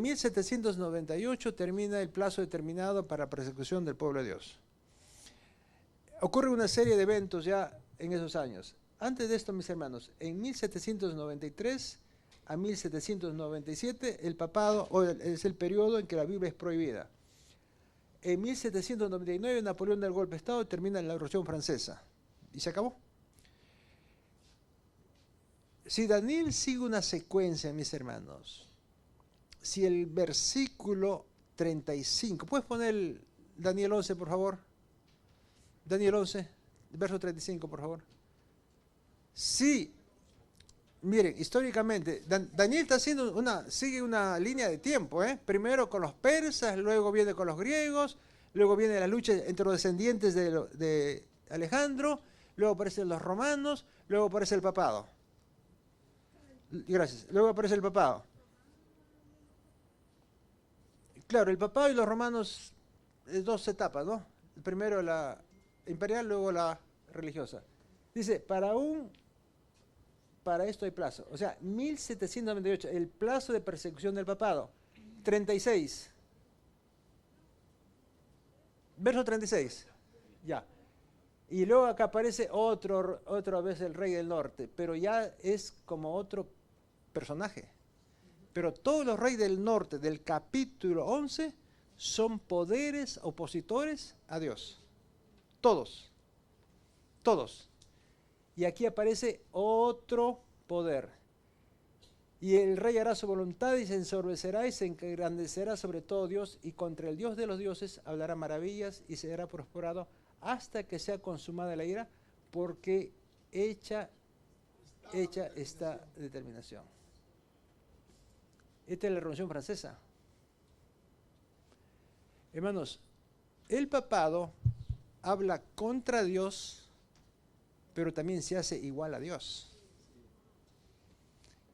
En 1798 termina el plazo determinado para persecución del pueblo de Dios. Ocurre una serie de eventos ya en esos años. Antes de esto, mis hermanos, en 1793 a 1797 el papado es el periodo en que la Biblia es prohibida. En 1799 Napoleón da el golpe de Estado y termina la Revolución Francesa. Y se acabó. Si Daniel sigue una secuencia, mis hermanos, si el versículo 35, ¿puedes poner Daniel 11, por favor? Daniel 11, verso 35, por favor. Sí, miren, históricamente, Daniel está haciendo sigue una línea de tiempo, ¿eh? Primero con los persas, luego viene con los griegos, luego viene la lucha entre los descendientes de Alejandro, luego aparecen los romanos, luego aparece el papado. Gracias, luego aparece el papado. Claro, el papado y los romanos es dos etapas, ¿no? Primero la imperial, luego la religiosa. Dice, para esto hay plazo. O sea, 1798, el plazo de persecución del papado. 36. Verso 36. Ya. Y luego acá aparece otra vez el rey del norte, pero ya es como otro personaje. Pero todos los reyes del norte del capítulo 11 son poderes opositores a Dios. Todos. Todos. Y aquí aparece otro poder. Y el rey hará su voluntad y se ensorbecerá y se engrandecerá sobre todo Dios, y contra el Dios de los dioses hablará maravillas y será prosperado hasta que sea consumada la ira, porque hecha esta determinación. Esta es la Revolución Francesa. Hermanos, el papado habla contra Dios, pero también se hace igual a Dios.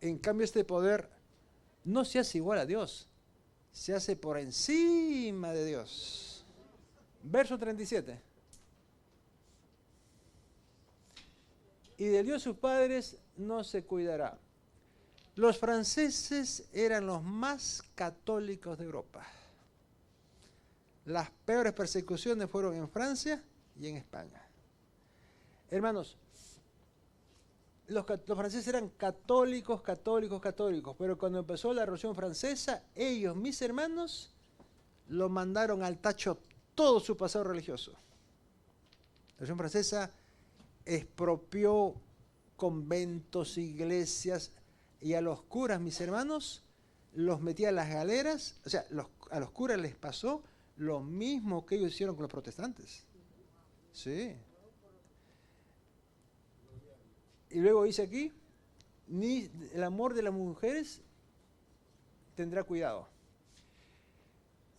En cambio, este poder no se hace igual a Dios, se hace por encima de Dios. Verso 37. Y de Dios sus padres no se cuidará. Los franceses eran los más católicos de Europa. Las peores persecuciones fueron en Francia y en España. Hermanos, los franceses eran católicos, pero cuando empezó la Revolución Francesa, ellos, mis hermanos, lo mandaron al tacho todo su pasado religioso. La Revolución Francesa expropió conventos, iglesias, y a los curas, mis hermanos, los metía a las galeras. O sea, a los curas les pasó lo mismo que ellos hicieron con los protestantes. Sí. Y luego dice aquí, ni el amor de las mujeres tendrá cuidado.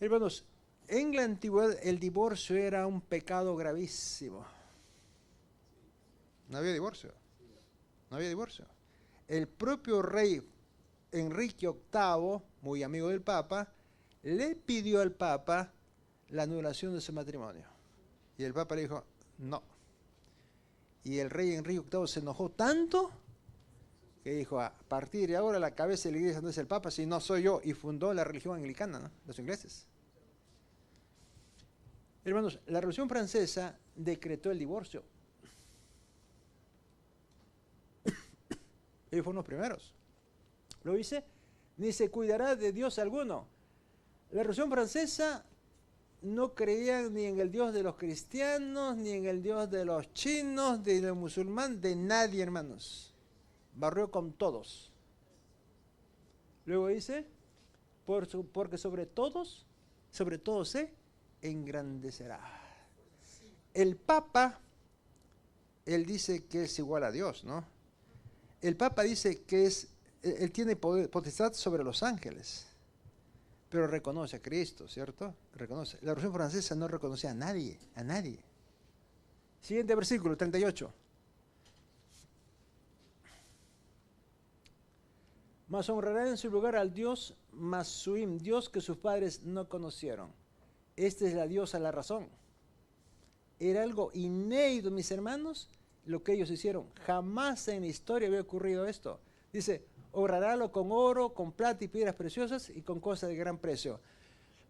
Hermanos, en la antigüedad el divorcio era un pecado gravísimo. No había divorcio. No había divorcio. El propio rey Enrique VIII, muy amigo del Papa, le pidió al Papa la anulación de su matrimonio. Y el Papa le dijo, no. Y el rey Enrique VIII se enojó tanto que dijo, a partir de ahora la cabeza de la iglesia no es el Papa, sino soy yo, y fundó la religión anglicana, ¿no? Los ingleses. Hermanos, la Revolución Francesa decretó el divorcio. Ellos fueron los primeros. Lo dice, ni se cuidará de Dios alguno. La Revolución Francesa no creían ni en el Dios de los cristianos, ni en el Dios de los chinos, de los musulmanes, de nadie, hermanos. Barrió con todos. Luego dice, porque sobre todos se engrandecerá. El Papa, él dice que es igual a Dios, ¿no? El Papa dice que él tiene potestad sobre los ángeles, pero reconoce a Cristo, ¿cierto? Reconoce. La Revolución Francesa no reconoce a nadie, a nadie. Siguiente versículo, 38. Mas honrará en su lugar al Dios Masuim, Dios que sus padres no conocieron. Esta es la diosa la razón. Era algo inédito, mis hermanos, lo que ellos hicieron. Jamás en la historia había ocurrido esto. Dice, obrarálo con oro, con plata y piedras preciosas y con cosas de gran precio.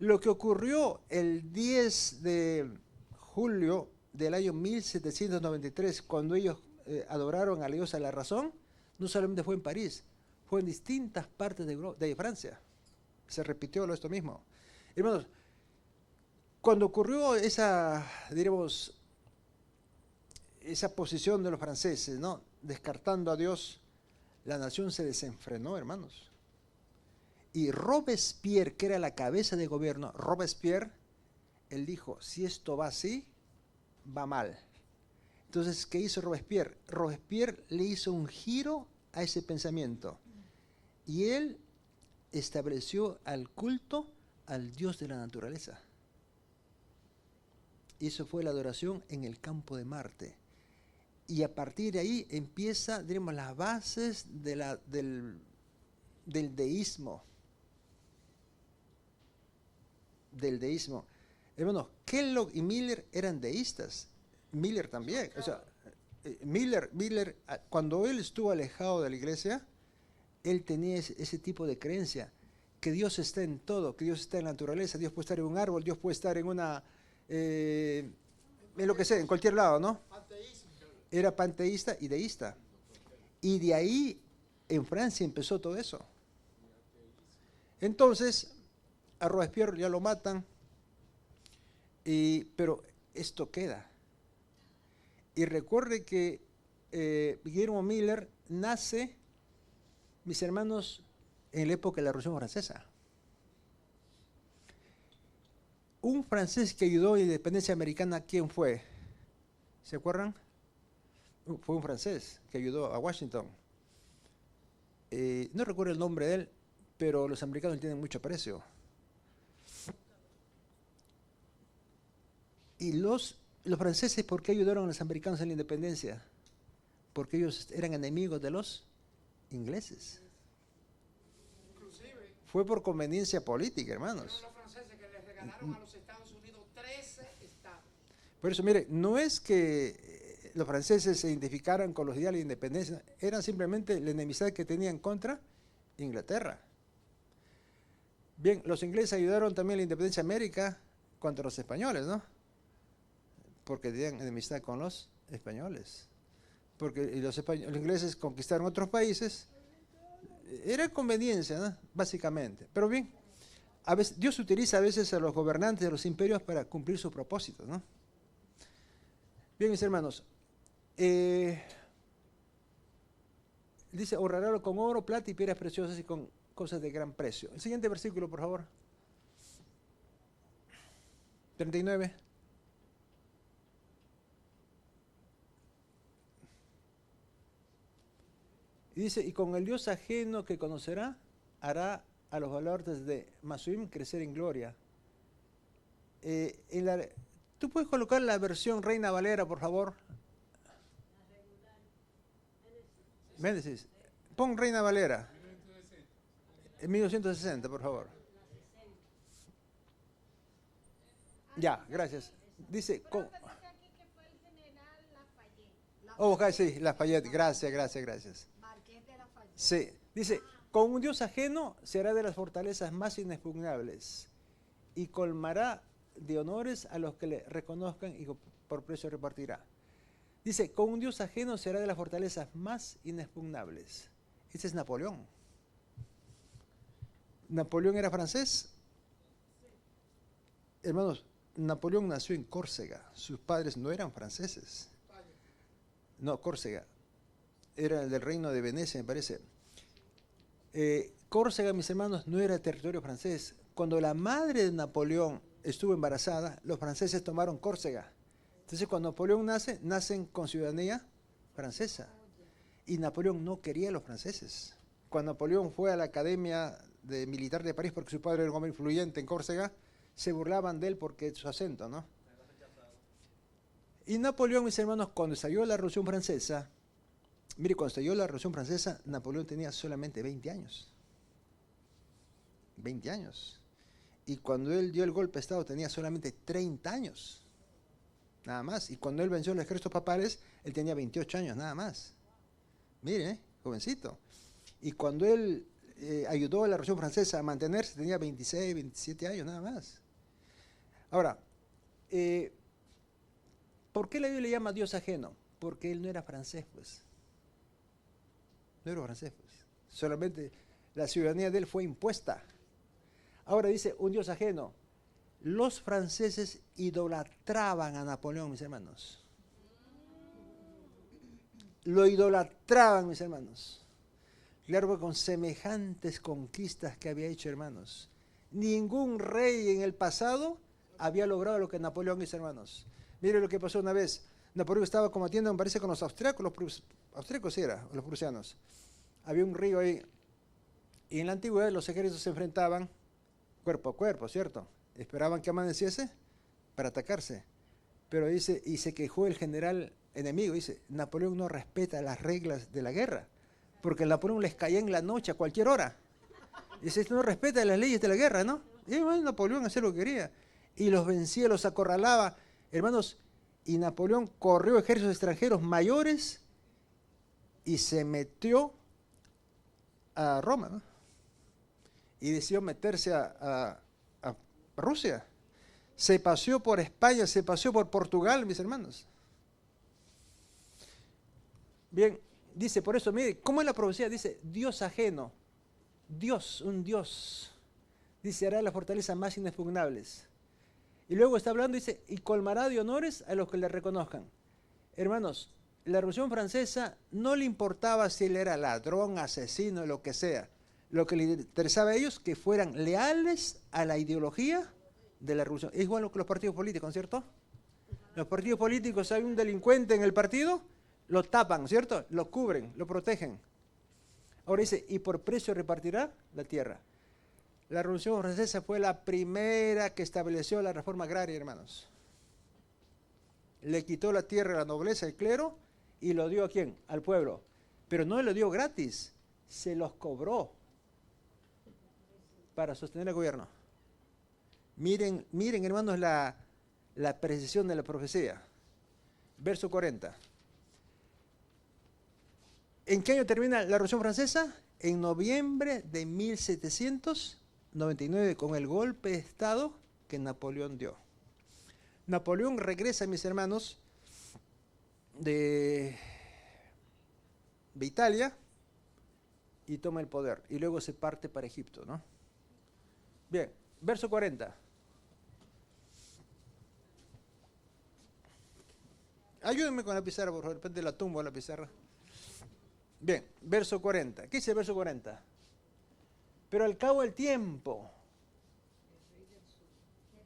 Lo que ocurrió el 10 de julio del año 1793, cuando ellos adoraron a la diosa la razón, no solamente fue en París, fue en distintas partes de Francia. Se repitió esto mismo. Hermanos, cuando ocurrió esa, diríamos, esa posición de los franceses, ¿no?, descartando a Dios, la nación se desenfrenó, hermanos. Y Robespierre, que era la cabeza de gobierno, Robespierre, él dijo, si esto va así, va mal. Entonces, ¿qué hizo Robespierre? Robespierre le hizo un giro a ese pensamiento. Y él estableció al culto al Dios de la naturaleza. Y eso fue la adoración en el campo de Marte. Y a partir de ahí empieza, diremos, las bases de del deísmo. Del deísmo. Hermanos, Kellogg y Miller eran deístas. Miller también. O sea, Miller, cuando él estuvo alejado de la iglesia, él tenía ese tipo de creencia, que Dios está en todo, que Dios está en la naturaleza, Dios puede estar en un árbol, Dios puede estar en una, en lo que sea, en cualquier lado, ¿no? Era panteísta y deísta. Y de ahí, en Francia, empezó todo eso. Entonces, a Robespierre ya lo matan, pero esto queda. Y recuerde que Guillermo Miller nace, mis hermanos, en la época de la Revolución Francesa. Un francés que ayudó a la independencia americana, ¿quién fue? ¿Se acuerdan? Fue un francés que ayudó a Washington. No recuerdo el nombre de él, pero los americanos tienen mucho aprecio. Y los franceses, ¿por qué ayudaron a los americanos en la independencia? Porque ellos eran enemigos de los ingleses. Fue por conveniencia política, hermanos. Los franceses que les regalaron a los Estados Unidos 13 estados. Por eso, mire, no es que los franceses se identificaran con los ideales de independencia, eran simplemente la enemistad que tenían contra Inglaterra. Bien, los ingleses ayudaron también a la independencia de América contra los españoles, ¿no? Porque tenían enemistad con los españoles. Porque los ingleses conquistaron otros países. Era conveniencia, ¿no?, básicamente. Pero bien, a veces, Dios utiliza a veces a los gobernantes de los imperios para cumplir sus propósitos, ¿no? Bien, mis hermanos, dice, honrarálo con oro, plata y piedras preciosas y con cosas de gran precio. El siguiente versículo, por favor. 39. Y dice, y con el Dios ajeno que conocerá, hará a los baluartes de Masuim crecer en gloria. ¿Tú puedes colocar la versión Reina Valera, por favor? Ménesis. Pon Reina Valera. En 1960, por favor. Ya, gracias. Dice... Oh, sí, Lafayette. Gracias. Sí, dice, con un Dios ajeno se hará de las fortalezas más inexpugnables y colmará de honores a los que le reconozcan y por precio repartirá. Dice, con un Dios ajeno se hará de las fortalezas más inexpugnables. Este es Napoleón. ¿Napoleón era francés? Hermanos, Napoleón nació en Córcega. Sus padres no eran franceses. No, Córcega. Era del reino de Venecia, me parece. Córcega, mis hermanos, no era territorio francés. Cuando la madre de Napoleón estuvo embarazada, los franceses tomaron Córcega. Entonces, cuando Napoleón nace, nacen con ciudadanía francesa. Y Napoleón no quería a los franceses. Cuando Napoleón fue a la Academia Militar de París, porque su padre era un hombre influyente en Córcega, se burlaban de él porque su acento, ¿no? Y Napoleón, mis hermanos, cuando estalló la Revolución Francesa, mire, cuando estalló la Revolución Francesa, Napoleón tenía solamente 20 años. 20 años. Y cuando él dio el golpe de Estado tenía solamente 30 años. Nada más. Y cuando él venció los ejércitos papales, él tenía 28 años, nada más. Mire, jovencito. Y cuando él ayudó a la Revolución Francesa a mantenerse, tenía 26, 27 años nada más. Ahora, ¿por qué la Biblia le llama Dios ajeno? Porque él no era francés, pues. No era francés, pues. Solamente la ciudadanía de él fue impuesta. Ahora dice, un Dios ajeno. Los franceses idolatraban a Napoleón, mis hermanos. Lo idolatraban, mis hermanos. Claro, con semejantes conquistas que había hecho, hermanos. Ningún rey en el pasado había logrado lo que Napoleón hizo, hermanos. Mire lo que pasó una vez. Napoleón estaba combatiendo, me parece, con los austríacos, austríacos era, los prusianos. Había un río ahí. Y en la antigüedad los ejércitos se enfrentaban cuerpo a cuerpo, ¿cierto? Esperaban que amaneciese para atacarse. Pero dice, y se quejó el general enemigo, dice, Napoleón no respeta las reglas de la guerra, porque Napoleón les caía en la noche a cualquier hora. Dice, esto no respeta las leyes de la guerra, ¿no? Y bueno, Napoleón hacía lo que quería. Y los vencía, los acorralaba. Hermanos, y Napoleón corrió ejércitos extranjeros mayores y se metió a Roma, ¿no? Y decidió meterse a Rusia. Se paseó por España, se paseó por Portugal, mis hermanos. Bien, dice, por eso, mire, ¿cómo es la profecía? Dice, Dios ajeno, Dios, un Dios, dice, hará las fortalezas más inexpugnables. Y luego está hablando, dice, y colmará de honores a los que le reconozcan. Hermanos, la Revolución Francesa no le importaba si él era ladrón, asesino, lo que sea. Lo que le interesaba a ellos, que fueran leales a la ideología de la revolución. Es igual que los partidos políticos, ¿cierto? Los partidos políticos, hay un delincuente en el partido, lo tapan, ¿cierto? Lo cubren, lo protegen. Ahora dice, y por precio repartirá la tierra. La Revolución Francesa fue la primera que estableció la reforma agraria, hermanos. Le quitó la tierra a la nobleza, al clero, y lo dio ¿a quién? Al pueblo. Pero no lo dio gratis, se los cobró para sostener el gobierno. Miren, hermanos, la precisión de la profecía. Verso 40. ¿En qué año termina la Revolución Francesa? En noviembre de 1799, con el golpe de Estado que Napoleón dio. Napoleón regresa, mis hermanos, de Italia y toma el poder. Y luego se parte para Egipto, ¿no? Bien, verso 40. Ayúdenme con la pizarra, por favor, de repente la tumbo a la pizarra. Bien, verso 40. ¿Qué dice el verso 40? Pero al cabo del tiempo,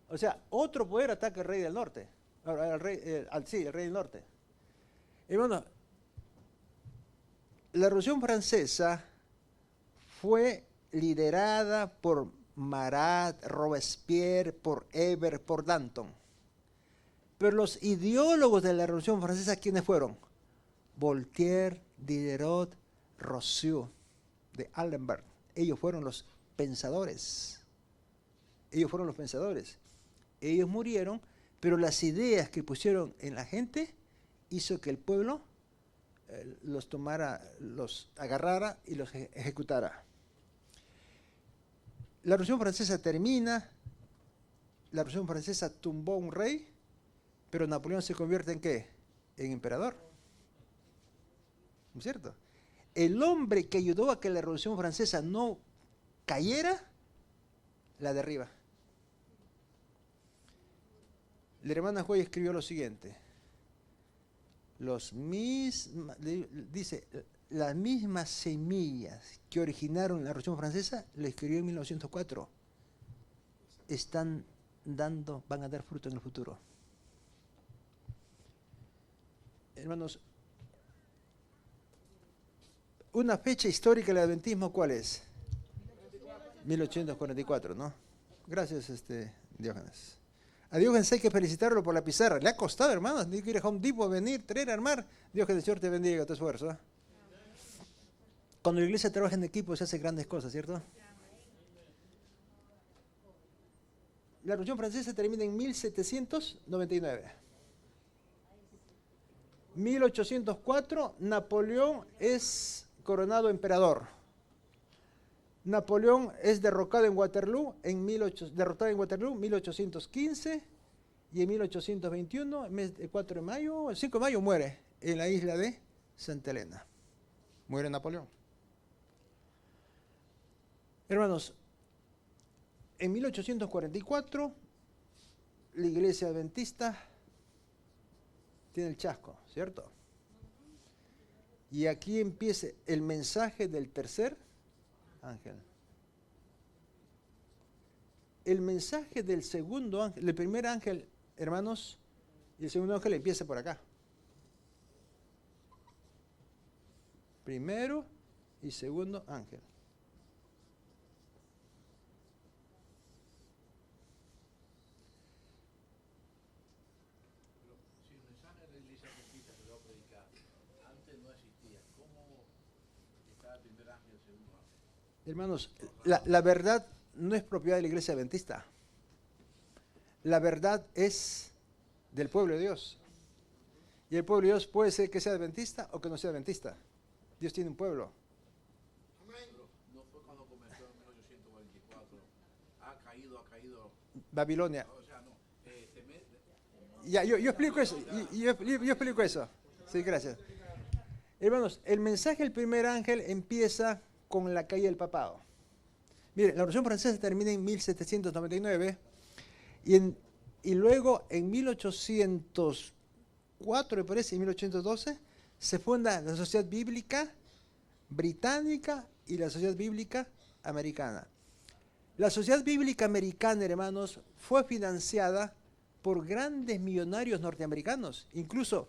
o sea, otro poder ataca al rey del norte. El rey del norte. Hermano, la Revolución Francesa fue liderada por Marat, Robespierre, por Hébert, por Danton. Pero los ideólogos de la Revolución Francesa, ¿quiénes fueron? Voltaire, Diderot, Rousseau, de Allenberg. Ellos fueron los pensadores. Ellos fueron los pensadores. Ellos murieron, pero las ideas que pusieron en la gente hizo que el pueblo los tomara, los agarrara y los ejecutara. La Revolución Francesa termina, la Revolución Francesa tumbó un rey, pero Napoleón se convierte ¿en qué? En emperador. ¿No es cierto? El hombre que ayudó a que la Revolución Francesa no cayera, la derriba. La hermana Joy escribió lo siguiente. Dice, las mismas semillas que originaron la Revolución Francesa, lo escribió en 1904, van a dar fruto en el futuro. Hermanos, una fecha histórica del adventismo, ¿cuál es? 1844, ¿no? Gracias, Diógenes. A Diógenes hay que felicitarlo por la pizarra. Le ha costado, hermanos. Ni que ir a Home Depot, venir, traer, armar. Diógenes, Señor te bendiga tu esfuerzo. ¿Eh? Cuando la iglesia trabaja en equipo se hace grandes cosas, ¿cierto? La Revolución Francesa termina en 1799. 1804, Napoleón es coronado emperador. Napoleón es derrotado en Waterloo en 1815 y en 1821, el 4 de mayo, el 5 de mayo muere en la isla de Santa Elena. Muere Napoleón. Hermanos, en 1844 la iglesia adventista tiene el chasco, ¿cierto? Y aquí empieza el mensaje del tercer ángel. El mensaje del segundo ángel, el primer ángel, hermanos, y el segundo ángel empieza por acá. Primero y segundo ángel. Pero si el mensaje de la iglesia adventista que voy a predicar antes no existía, ¿cómo está el primer ángel y el segundo ángel? Hermanos, la verdad no es propiedad de la iglesia adventista. La verdad es del pueblo de Dios. Y el pueblo de Dios puede ser que sea adventista o que no sea adventista. Dios tiene un pueblo. Pero no fue cuando comenzó en 1844. Ha caído. Babilonia. O sea, no. Ya, yo explico eso. Yo explico eso. Sí, gracias. Hermanos, el mensaje del primer ángel empieza con la caída del papado. Mire, la Revolución Francesa termina en 1799 y luego en 1804, me parece, en 1812, se funda la Sociedad Bíblica Británica y la Sociedad Bíblica Americana. La Sociedad Bíblica Americana, hermanos, fue financiada por grandes millonarios norteamericanos. Incluso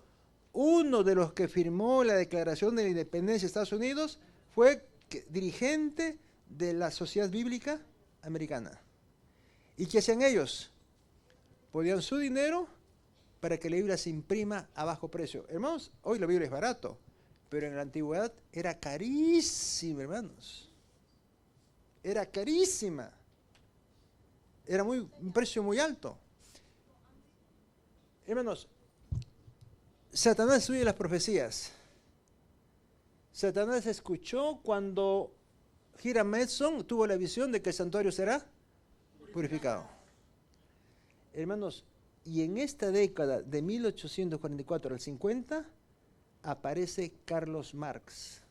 uno de los que firmó la Declaración de la Independencia de Estados Unidos fue dirigente de la Sociedad Bíblica Americana. ¿Y qué hacían ellos? Ponían su dinero para que la Biblia se imprima a bajo precio. Hermanos, hoy la Biblia es barato, pero en la antigüedad era carísima, hermanos. Era carísima. Era un precio muy alto. Hermanos, Satanás estudia las profecías. Satanás escuchó cuando Hiram Edson tuvo la visión de que el santuario será purificado. Hermanos, y en esta década de 1844 al 50 aparece Carlos Marx.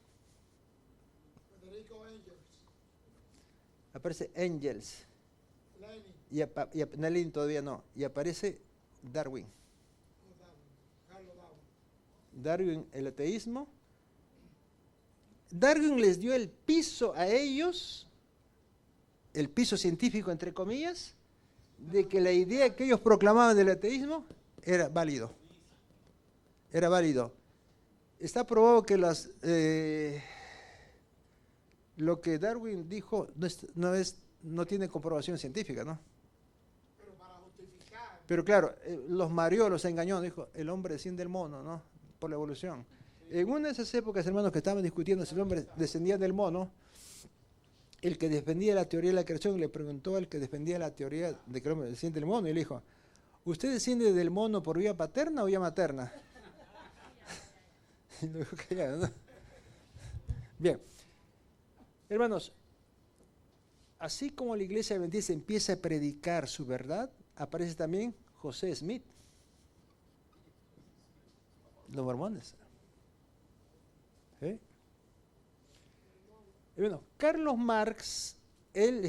Aparece Engels. Lenin todavía no. Y aparece Darwin. Darwin, el ateísmo. Darwin les dio el piso a ellos, el piso científico entre comillas, de que la idea que ellos proclamaban del ateísmo era válido. Era válido. Está probado que lo que Darwin dijo no tiene comprobación científica, ¿no? Pero para justificar. Pero claro, los mareó, los engañó, dijo, el hombre desciende del mono, ¿no? Por la evolución. En una de esas épocas, hermanos, que estaban discutiendo si el hombre descendía del mono, el que defendía la teoría de la creación le preguntó al que defendía la teoría de que el hombre desciende del mono y le dijo, ¿usted desciende del mono por vía paterna o vía materna? Y lo dijo callado, ¿no? Bien, hermanos, así como la iglesia adventista empieza a predicar su verdad, aparece también José Smith, los mormones. ¿Sí? Y bueno, Carlos Marx, él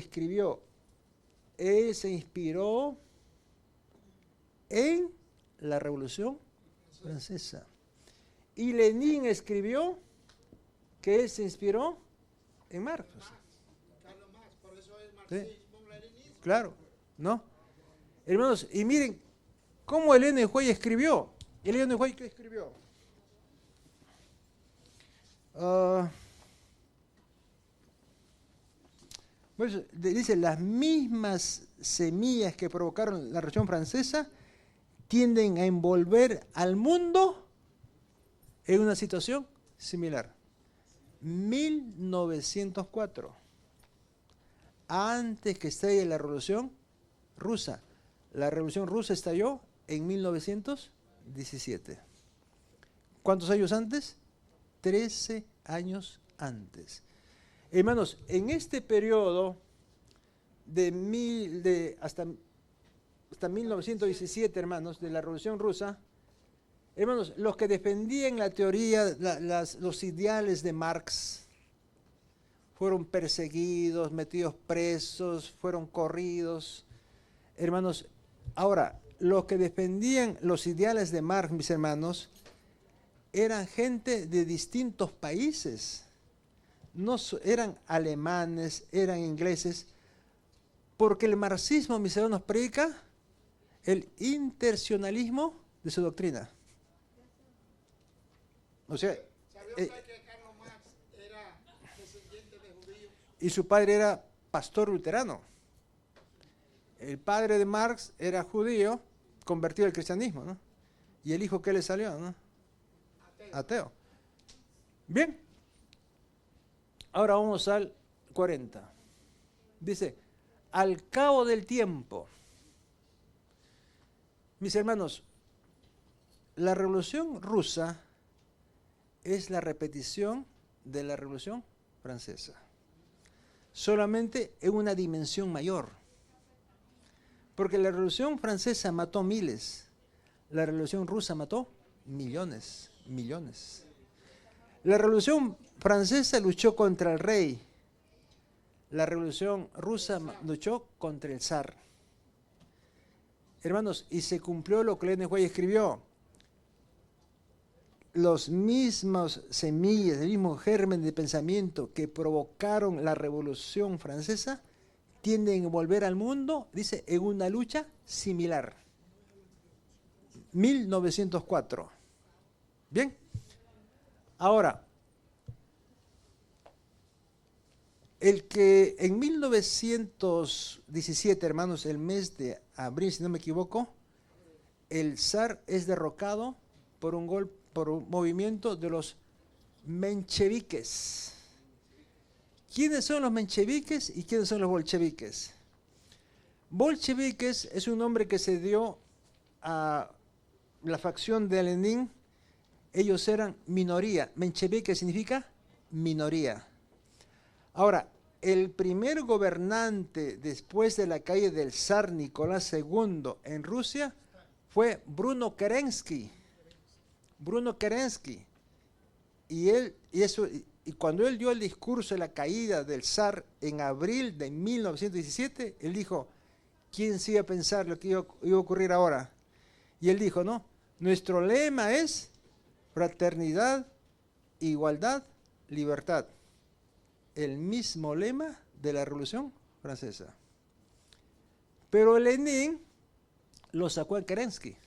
se inspiró en la Revolución Francesa. Y Lenin escribió que él se inspiró en Marx. Carlos Marx, por eso es marxismo-leninismo. Claro, ¿no? Hermanos, y miren cómo Elena White escribió. Elena White, ¿qué escribió? Pues, dice, las mismas semillas que provocaron la Revolución Francesa tienden a envolver al mundo en una situación similar. 1904, antes que estalle la Revolución Rusa. La Revolución Rusa estalló en 1917. ¿Cuántos años antes? 13 años antes. Hermanos, en este periodo hasta 1917, hermanos, de la Revolución Rusa, hermanos, los que defendían la teoría, los ideales de Marx, fueron perseguidos, metidos presos, fueron corridos. Hermanos, ahora, los que defendían los ideales de Marx, mis hermanos, eran gente de distintos países. No eran alemanes, eran ingleses, porque el marxismo, mis hermanos, predica el intencionalismo de su doctrina. O sea, ¿Sabía usted que Carlos Marx era descendiente de judíos? y su padre era pastor luterano. El padre de Marx era judío, convertido al cristianismo, ¿no? Y el hijo, ¿qué le salió, no? Ateo. Bien. Ahora vamos al 40. Dice, al cabo del tiempo. Mis hermanos, la Revolución Rusa es la repetición de la Revolución Francesa, solamente en una dimensión mayor. Porque la Revolución Francesa mató miles, la Revolución Rusa mató millones. La Revolución Francesa luchó contra el rey, la Revolución Rusa luchó contra el zar. Hermanos, y se cumplió lo que Lenin White escribió. Los mismos semillas, el mismo germen de pensamiento que provocaron la Revolución Francesa tienden a volver al mundo, dice, en una lucha similar. 1904. Bien. Ahora, el que en 1917, hermanos, el mes de abril, si no me equivoco, el zar es derrocado por un movimiento de los mencheviques. ¿Quiénes son los mencheviques y quiénes son los bolcheviques? Bolcheviques es un nombre que se dio a la facción de Lenin. Ellos eran minoría. Menchevique significa minoría. Ahora, el primer gobernante después de la caída del zar Nicolás II en Rusia fue Bruno Kerensky. Bruno Kerensky. Y cuando él dio el discurso de la caída del zar en abril de 1917, él dijo, ¿quién se iba a pensar lo que iba a ocurrir ahora? Y él dijo, no, nuestro lema es fraternidad, igualdad, libertad. El mismo lema de la Revolución Francesa. Pero Lenin lo sacó a Kerensky.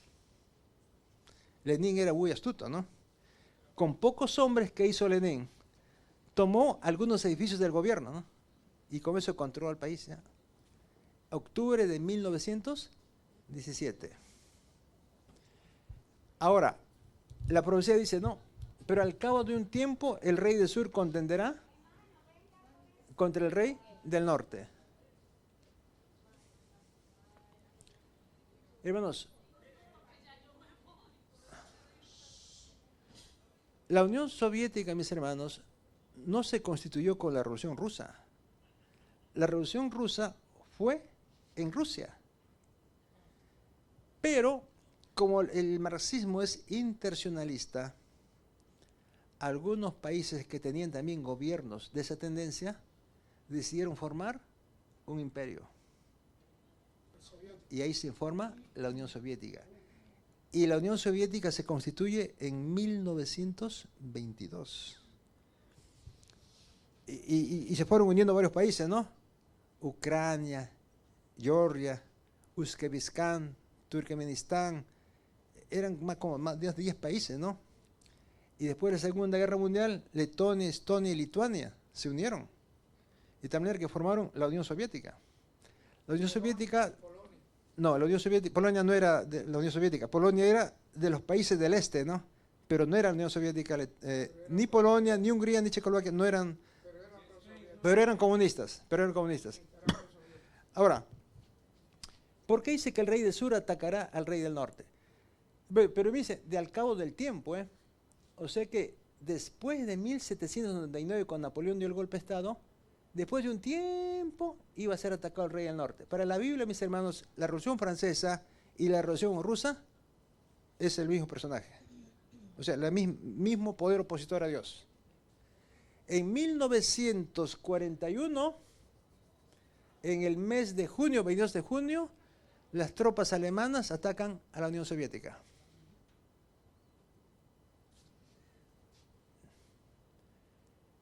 Lenin era muy astuto, ¿no? Con pocos hombres que hizo Lenin, tomó algunos edificios del gobierno, ¿no? Y con eso controló al país, ¿ya? Octubre de 1917. Ahora, la profecía dice, no, pero al cabo de un tiempo el rey del sur contenderá contra el rey del norte. Hermanos, la Unión Soviética, mis hermanos, no se constituyó con la Revolución Rusa. La Revolución Rusa fue en Rusia. Pero, como el marxismo es internacionalista, algunos países que tenían también gobiernos de esa tendencia decidieron formar un imperio. Y ahí se forma la Unión Soviética. Y la Unión Soviética se constituye en 1922. Y se fueron uniendo varios países, ¿no? Ucrania, Georgia, Uzbekistán, Turkmenistán. Eran más de 10 países, ¿no? Y después de la Segunda Guerra Mundial, Letonia, Estonia y Lituania se unieron. De tal manera que formaron la Unión Soviética. La Unión Soviética... No, la Unión Soviética, Polonia no era de la Unión Soviética, Polonia era de los países del este, ¿no? Pero no era la Unión Soviética, ni Polonia, ni Hungría, ni Checoslovaquia, no eran, pero eran comunistas. Ahora, ¿por qué dice que el rey del sur atacará al rey del norte? Pero dice, de al cabo del tiempo, O sea que después de 1799, cuando Napoleón dio el golpe de Estado, después de un tiempo iba a ser atacado el rey del norte. Para la Biblia, mis hermanos, la Revolución Francesa y la Revolución Rusa es el mismo personaje. O sea, el mismo poder opositor a Dios. En 1941, en el mes de junio, 22 de junio, las tropas alemanas atacan a la Unión Soviética.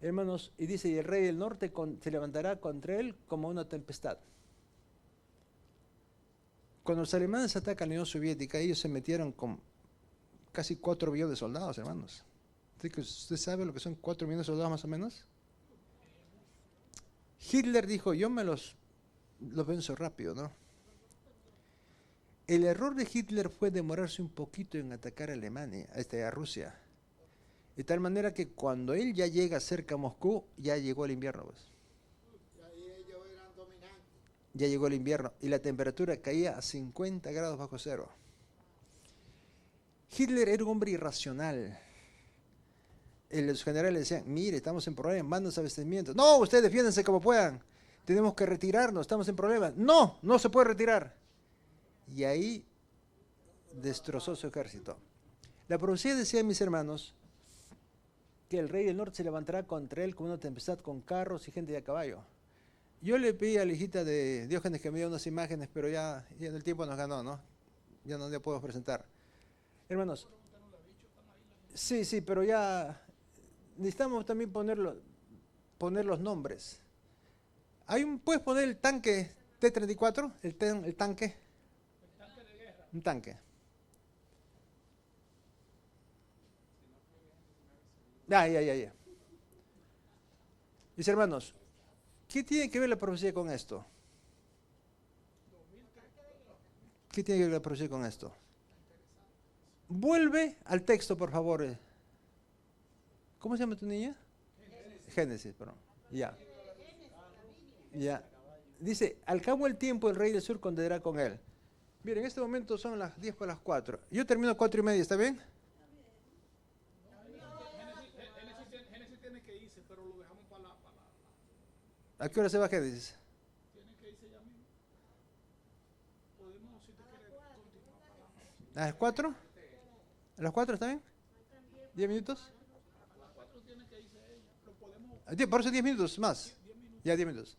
Hermanos, y dice, y el rey del norte se levantará contra él como una tempestad. Cuando los alemanes atacan a la Unión Soviética, ellos se metieron con casi 4 millones de soldados, hermanos. ¿Usted sabe lo que son 4 millones de soldados más o menos? Hitler dijo, yo los venzo rápido, ¿no? El error de Hitler fue demorarse un poquito en atacar a Alemania, a Rusia. De tal manera que cuando él ya llega cerca a Moscú, ya llegó el invierno. Pues. Ya llegó el invierno y la temperatura caía a 50 grados bajo cero. Hitler era un hombre irracional. Los generales decían, mire, estamos en problemas, mándanos abastecimientos. No, ustedes defiéndanse como puedan. Tenemos que retirarnos, estamos en problemas. No, no se puede retirar. Y ahí destrozó su ejército. La profecía decía, mis hermanos, que el rey del norte se levantará contra él con una tempestad, con carros y gente de a caballo. Yo le pedí a la hijita de Diógenes que me diera unas imágenes, pero ya en el tiempo nos ganó, ¿no? Ya no le podemos presentar. Hermanos, sí, pero ya necesitamos también poner los nombres. ¿Puedes poner el tanque T-34? El tanque. Un tanque. Ya. Mis hermanos, ¿qué tiene que ver la profecía con esto? ¿Qué tiene que ver la profecía con esto? Vuelve al texto, por favor. ¿Cómo se llama tu niña? Génesis, perdón. Ya. Dice, al cabo del tiempo el rey del sur contenderá con él. Miren, en este momento son las 10 para las 4. Yo termino a 4:30, ¿está bien? Génesis tiene que irse, pero lo dejamos para la... ¿A qué hora se va Génesis? Tiene que irse ya mismo. Podemos, si te quieres, continuar para... ¿A las 4? ¿A las 4 está bien? ¿10 minutos? A las 4 tiene que irse ella, pero podemos... Por eso 10 minutos más. 10 minutos. Ya 10 minutos.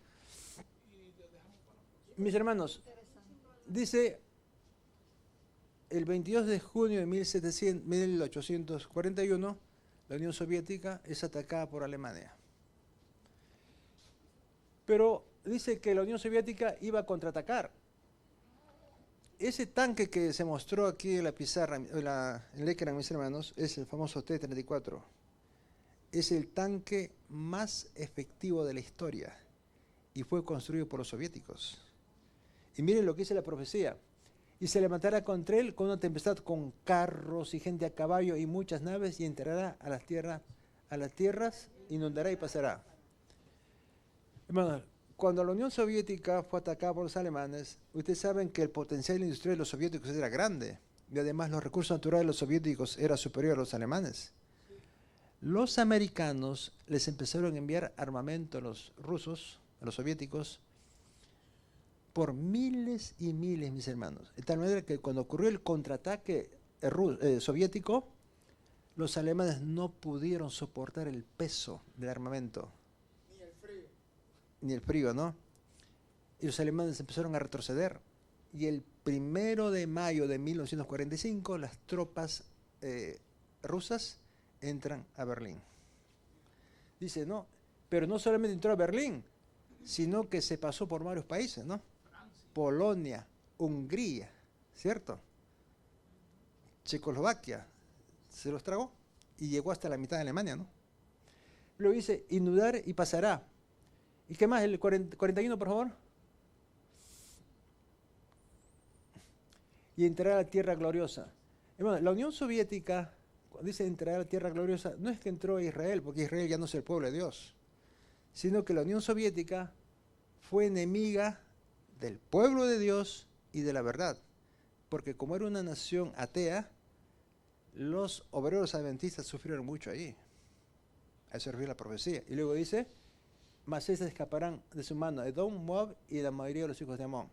Y dejamos para... Mis hermanos, dice el 22 de junio de 1841, la Unión Soviética es atacada por Alemania. Pero dice que la Unión Soviética iba a contraatacar. Ese tanque que se mostró aquí en la pizarra, en el ecran, mis hermanos, es el famoso T-34. Es el tanque más efectivo de la historia y fue construido por los soviéticos. Y miren lo que dice la profecía. Y se levantará contra él con una tempestad, con carros y gente a caballo y muchas naves, y entrará a las tierras, inundará y pasará. Hermanos, cuando la Unión Soviética fue atacada por los alemanes, ustedes saben que el potencial industrial de los soviéticos era grande, y además los recursos naturales de los soviéticos eran superiores a los alemanes. Los americanos les empezaron a enviar armamento a los rusos, a los soviéticos, por miles y miles, mis hermanos. De tal manera que cuando ocurrió el contraataque soviético, los alemanes no pudieron soportar el peso del armamento. Ni el frío, ¿no? Y los alemanes empezaron a retroceder. Y el 1 de mayo de 1945, las tropas rusas entran a Berlín. Dice, no, pero no solamente entró a Berlín, sino que se pasó por varios países, ¿no? Polonia, Hungría, ¿cierto? Checoslovaquia, se los tragó y llegó hasta la mitad de Alemania, ¿no? Luego dice, inundar y pasará. ¿Y qué más? El 41, por favor. Y entrará a la tierra gloriosa. Bueno, la Unión Soviética, cuando dice entrar a la tierra gloriosa, no es que entró a Israel, porque Israel ya no es el pueblo de Dios, sino que la Unión Soviética fue enemiga del pueblo de Dios y de la verdad, porque como era una nación atea, los obreros adventistas sufrieron mucho ahí. A eso se refiere la profecía. Y luego dice, mas estas escaparán de su mano Edom, Moab y la mayoría de los hijos de Amón.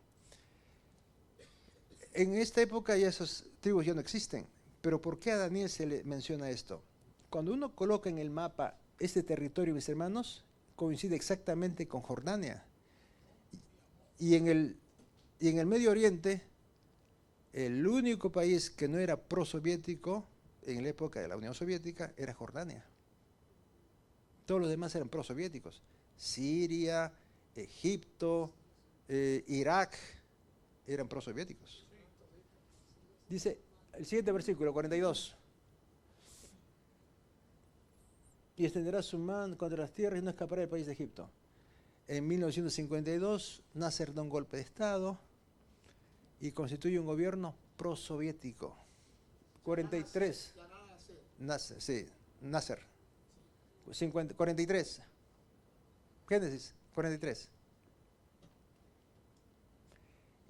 En esta época ya esas tribus ya no existen, pero ¿por qué a Daniel se le menciona esto? Cuando uno coloca en el mapa este territorio, mis hermanos, coincide exactamente con Jordania. Y en el Medio Oriente, el único país que no era prosoviético en la época de la Unión Soviética era Jordania. Todos los demás eran prosoviéticos. Siria, Egipto, Irak, eran prosoviéticos. Dice el siguiente versículo, 42. Y extenderá su mano contra las tierras y no escapará del país de Egipto. En 1952, Nasser da un golpe de Estado y constituye un gobierno prosoviético. 43. Nasser, sí, Nasser. 43. Génesis 43.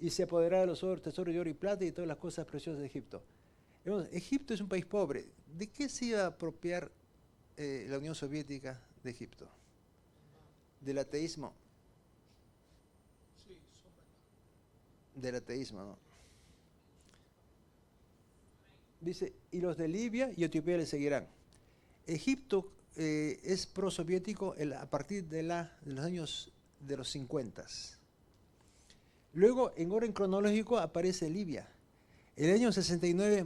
Y se apoderará de los tesoros de oro y plata y todas las cosas preciosas de Egipto. Egipto es un país pobre. ¿De qué se iba a apropiar la Unión Soviética de Egipto? Del ateísmo. Del ateísmo, ¿no? Dice, y los de Libia y Etiopía le seguirán. Egipto es prosoviético a partir de los años de los 50. Luego, en orden cronológico, aparece Libia. En el año 69,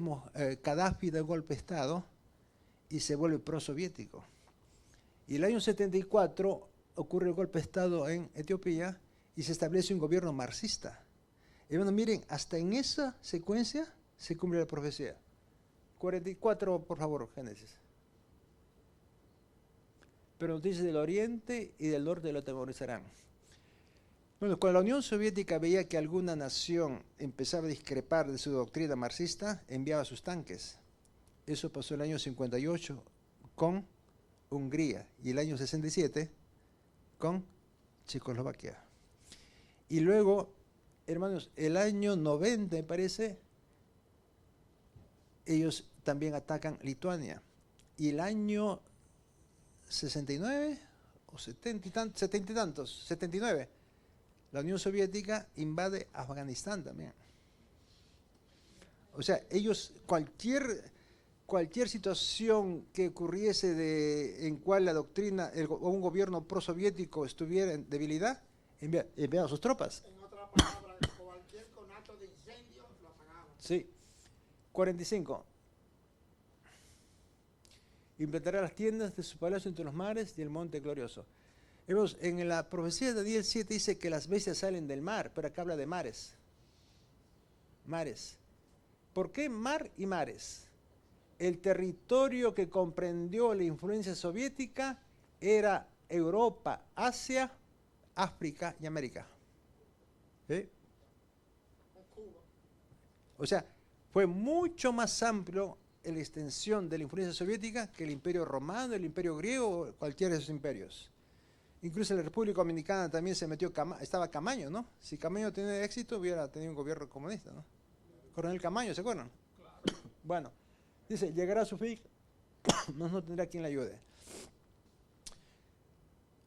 Gaddafi da un golpe de Estado y se vuelve prosoviético. Y el año 74 ocurre el golpe de Estado en Etiopía y se establece un gobierno marxista. Y bueno, miren, hasta en esa secuencia se cumple la profecía. 44, por favor, Génesis. Pero noticias del oriente y del norte lo atemorizarán. Bueno, cuando la Unión Soviética veía que alguna nación empezaba a discrepar de su doctrina marxista, enviaba sus tanques. Eso pasó el año 58 con Hungría y el año 67 con Checoslovaquia. Y luego, hermanos, el año 90, me parece, ellos también atacan Lituania. Y el año 69 o 70 y tantos, 79, la Unión Soviética invade Afganistán también. O sea, ellos, cualquier situación que ocurriese en cual la doctrina o un gobierno prosoviético estuviera en debilidad, enviaba sus tropas. En otras palabras, cualquier conato de incendio lo apagaban. Sí. 45. Implantará las tiendas de su palacio entre los mares y el monte glorioso. Vemos, en la profecía de Daniel 7 dice que las bestias salen del mar, pero acá habla de mares. Mares. ¿Por qué mar y mares? El territorio que comprendió la influencia soviética era Europa, Asia, África y América. ¿Sí? O sea, fue mucho más amplio en la extensión de la influencia soviética que el imperio romano, el imperio griego o cualquiera de esos imperios. Incluso en la República Dominicana también se metió, estaba Camaño, ¿no? Si Camaño tenía éxito, hubiera tenido un gobierno comunista, ¿no? Coronel Camaño, ¿se acuerdan? Claro. Bueno, dice, llegará a su fin, no tendrá quien le ayude.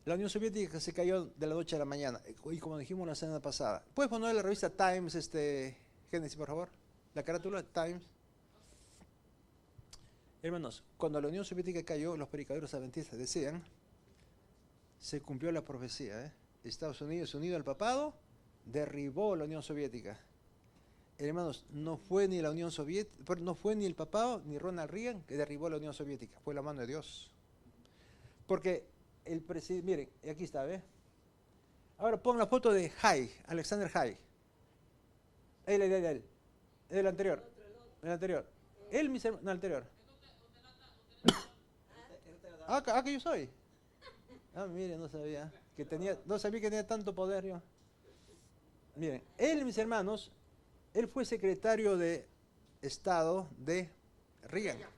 La Unión Soviética se cayó de la noche a la mañana, y como dijimos la semana pasada. ¿Puedes poner la revista Times, Génesis, por favor? La carátula Times. Hermanos, cuando la Unión Soviética cayó, los predicadores adventistas decían, se cumplió la profecía, Estados Unidos, unido al papado, derribó la Unión Soviética. Hermanos, no fue ni la Unión Soviética, no fue ni el papado ni Ronald Reagan que derribó la Unión Soviética, fue la mano de Dios. Porque el presidente, miren, aquí está, ¿ve? Ahora pon la foto de Haig, Alexander Haig. Él. El anterior. El anterior. Él, mi hermano, no, el anterior. Que yo soy. Miren, no sabía que tenía tanto poder yo. Miren, él, mis hermanos, él fue secretario de Estado de Reagan.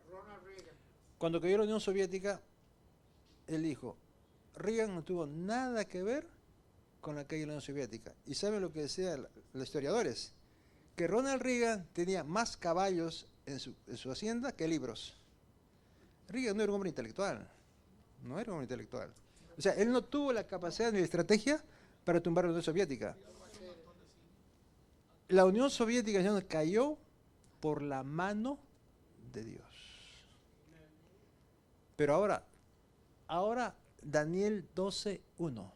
Ronald Reagan. Cuando cayó la Unión Soviética, él dijo, Reagan no tuvo nada que ver con la caída de la Unión Soviética. ¿Y saben lo que decían los historiadores? Que Ronald Reagan tenía más caballos en su hacienda que libros. Reagan no era un hombre intelectual. No era un hombre intelectual. O sea, él no tuvo la capacidad ni la estrategia para tumbar la Unión Soviética. La Unión Soviética cayó por la mano de Dios. Pero ahora Daniel 12:1.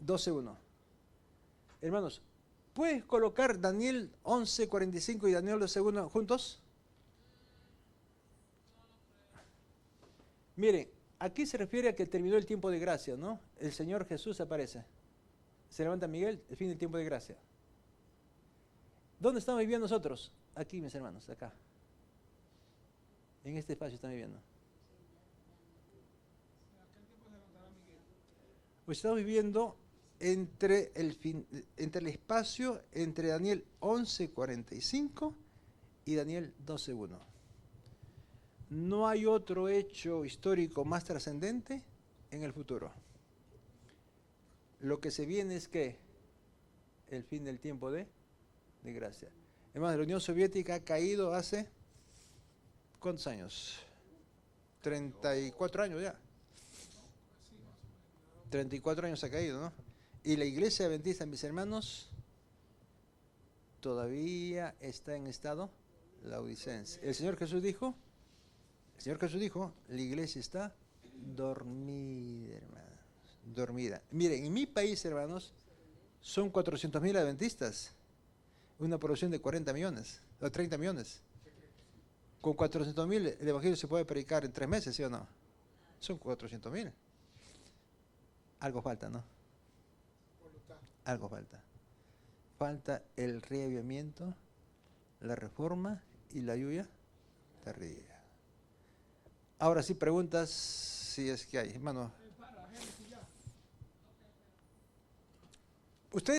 12:1. Hermanos, ¿puedes colocar Daniel 11:45 y Daniel 12:1 juntos? Miren, aquí se refiere a que terminó el tiempo de gracia, ¿no? El Señor Jesús aparece. Se levanta Miguel, el fin del tiempo de gracia. ¿Dónde estamos viviendo nosotros? Aquí, mis hermanos, acá. En este espacio estamos viviendo. Pues estamos viviendo entre el espacio entre Daniel 11:45 y Daniel 12:1. No hay otro hecho histórico más trascendente en el futuro. Lo que se viene es que el fin del tiempo de gracia. Además, la Unión Soviética ha caído hace ¿cuántos años? 34 años ya. 34 años ha caído, ¿no? Y la iglesia adventista, mis hermanos, todavía está en estado laodicense. El Señor Jesús dijo, la iglesia está dormida, hermanos, dormida. Miren, en mi país, hermanos, son 400.000 adventistas, una población de 40 millones, o 30 millones. Con 400.000 el evangelio se puede predicar en 3 meses, ¿sí o no? Son 400.000. Algo falta, ¿no? Algo falta. Falta el reavivamiento, la reforma y la lluvia tardía. Ahora sí preguntas si es que hay. Hermano.